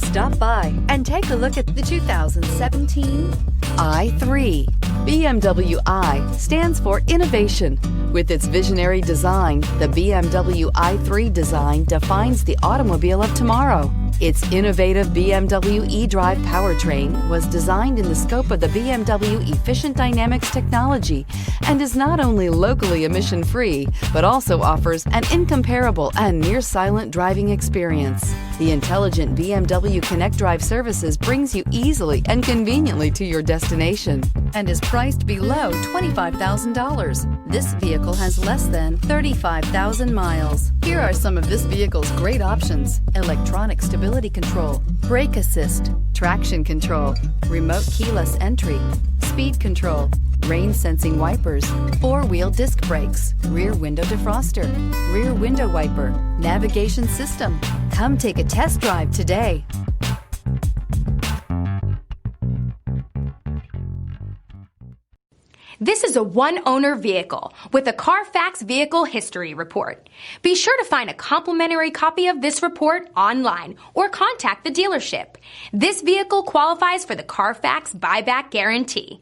Stop by and take a look at the 2017 i3. BMW i stands for innovation. With its visionary design, the BMW i3 design defines the automobile of tomorrow. Its innovative BMW eDrive powertrain was designed in the scope of the BMW Efficient Dynamics technology and is not only locally emission-free, but also offers an incomparable and near-silent driving experience. The intelligent BMW Connect Drive services brings you easily and conveniently to your destination and is priced below $25,000. This vehicle has less than 35,000 miles. Here are some of this vehicle's great options: electronic stability control, brake assist, traction control, remote keyless entry, speed control, rain sensing wipers, four-wheel disc brakes, rear window defroster, rear window wiper, navigation system. Come take a test drive today. This is a one-owner vehicle with a Carfax Vehicle History Report. Be sure to find a complimentary copy of this report online or contact the dealership. This vehicle qualifies for the Carfax Buyback Guarantee.